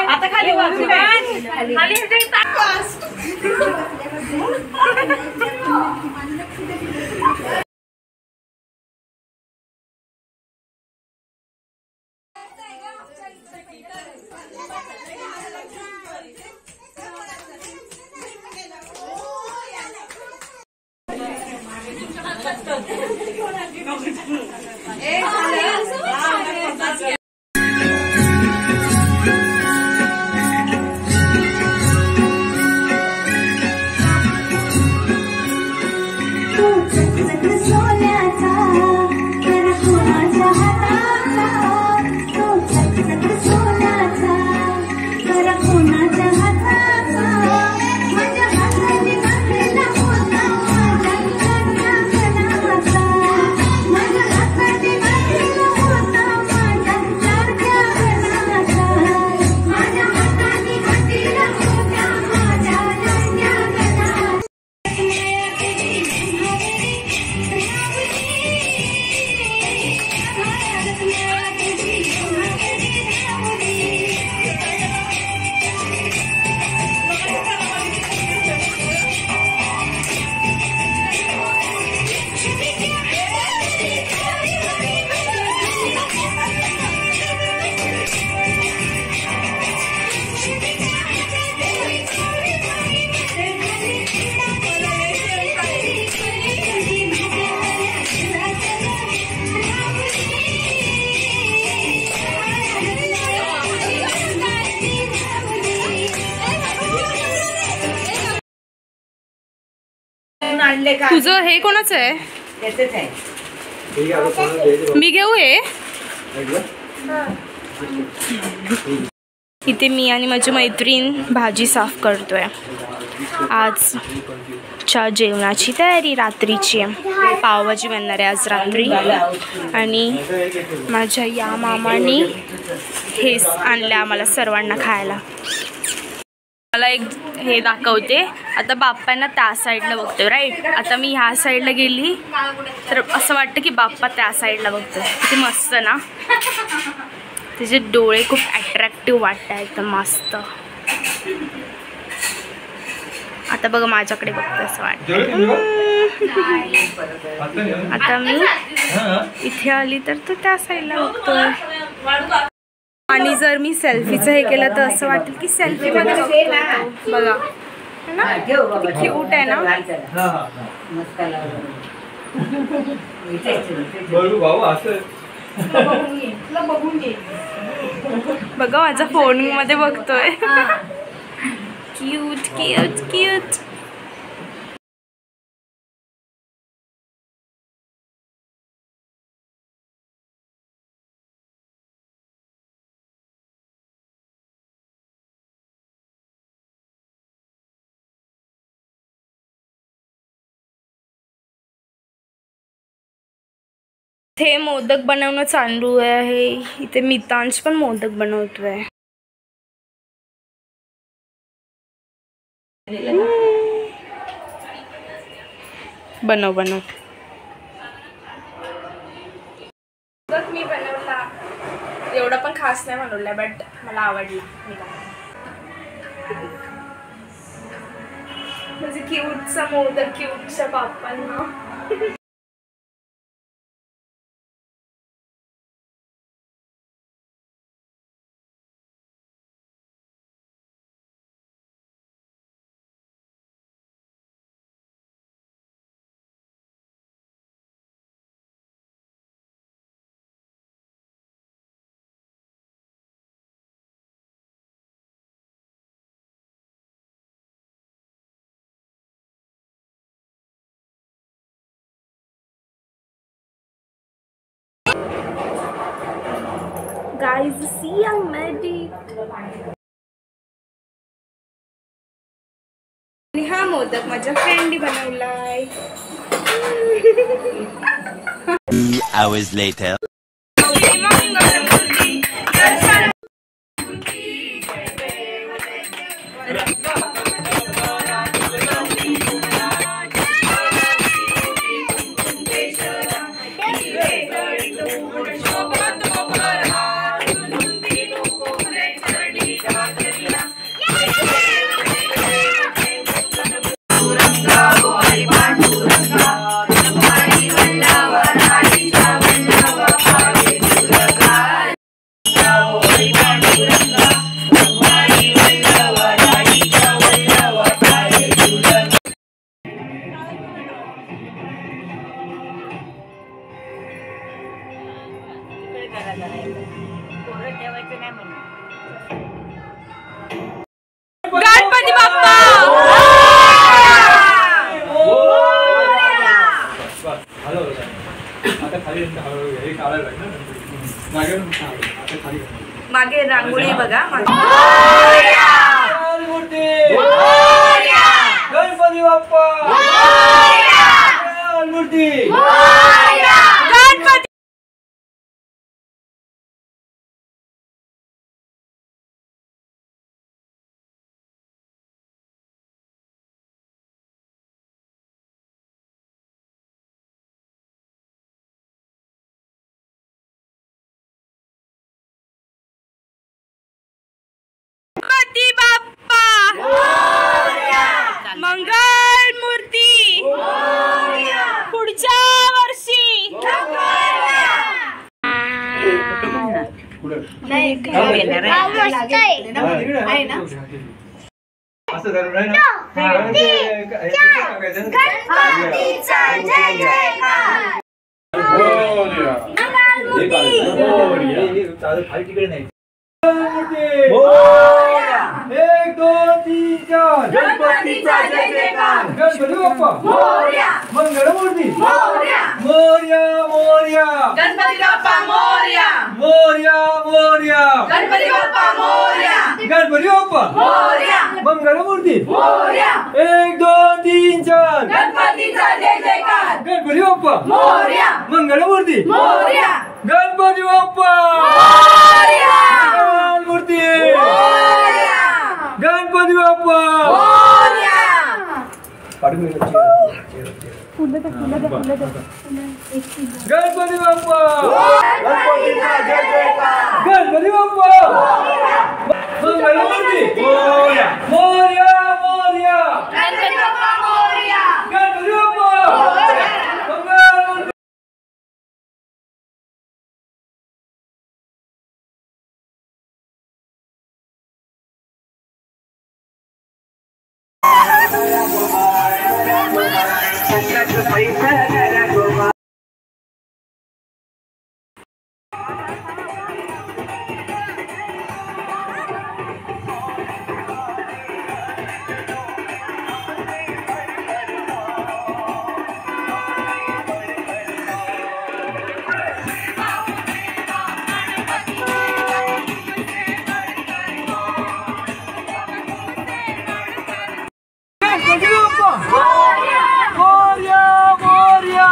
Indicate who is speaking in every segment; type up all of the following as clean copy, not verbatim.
Speaker 1: आता खाली
Speaker 2: तुझं हे कोणाचं आहे? मी घेऊ हे? इथे मी आणि माझी मैत्रीण भाजी साफ करतोय. आजच्या जेवणाची तयारी रात्रीची आहे. पावभाजी बनणार आहे आज रात्री. आणि माझ्या या मामाने हेच आणलं आम्हाला सर्वांना खायला. मला एक हे दाखवते. आता बाप्पांना त्या साईडला बघतोय राईट. आता मी ह्या साईडला गेली तर असं वाटतं की बाप्पा त्या साईडला बघतोय. किती मस्त ना. त्याचे डोळे खूप अट्रॅक्टिव्ह वाटत आहेत. एकदम मस्त. आता बघा माझ्याकडे बघतोय असं वाटतं. आता मी इथे आली तर तो त्या साईडला बघतोय. आणि जर मी सेल्फीचं हे केलं तर असं वाटेल की सेल्फी मध्ये बघा ना. किती क्यूट आहे ना. बघा माझ्या फोन मध्ये बघतोय. Cute cute cute. इथे मोदक बनवणं चालू आहे. इथे मितांश पण मोदक बनवतोय. बनव बनव. मोदक मी बनवला. एवढा पण खास नाही बनवला बट मला आवडला. म्हणजे क्यूटचा modak क्यूटच्या बाप्पांना. Guys, see, I made it. हा मोदक माझ्या फ्रेंडनी बनवलाय.
Speaker 1: 2 hours later.
Speaker 2: गणपती बाप्पा मागे रांगोळी बघा.
Speaker 3: गणपती बाप्पा मूर्ती
Speaker 2: गणपती बाप्पा मंगल मूर्ती पुढच्या वर्षी.
Speaker 3: एक दोन तीन चार गणपतीचा जय जयकार. गणपती बाप्पा मोरया. मंगलमूर्ती मोरया. मोरया मोरया.
Speaker 2: गणपती बाप्पा मोरया.
Speaker 3: मोरया मोरया.
Speaker 2: गणपती बाप्पा मोरया.
Speaker 3: गणपती बाप्पा
Speaker 2: मोरया.
Speaker 3: मंगलमूर्ती
Speaker 2: मोरया.
Speaker 3: एक दोन तीन चार
Speaker 2: गणपतीचा जय जयकार.
Speaker 3: गणपती बाप्पा
Speaker 2: मोरया.
Speaker 3: मंगलमूर्ती
Speaker 2: मोरया.
Speaker 3: गणपती बाप्पा
Speaker 2: मोरया.
Speaker 3: मंगलमूर्ती
Speaker 2: मोरया.
Speaker 3: गणपती बाप्पा
Speaker 2: मोरया.
Speaker 3: गणपती बाप्पा
Speaker 2: गणपतीचा जय जयकार.
Speaker 3: गणपती बाप्पा मंगलमूर्ती मोरया. मोरया मोरया.
Speaker 2: गणपती बाप्पा मोरया.
Speaker 3: गणपती बाप्पा मंगलमूर्ती. गणपती बाप्पा मोरया. मोरया मोरया.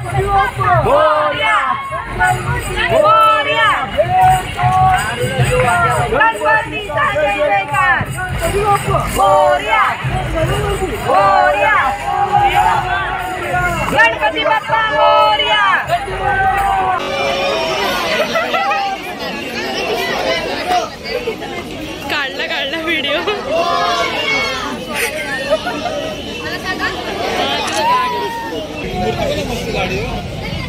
Speaker 3: मोरया मोरया गणपतीचा जय जयकार मोरया मोरया गणपती बाप्पा मोरया
Speaker 2: काढला व्हिडिओ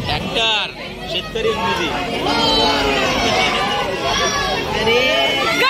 Speaker 1: ट्रॅक्टर शेतकरी
Speaker 2: अरे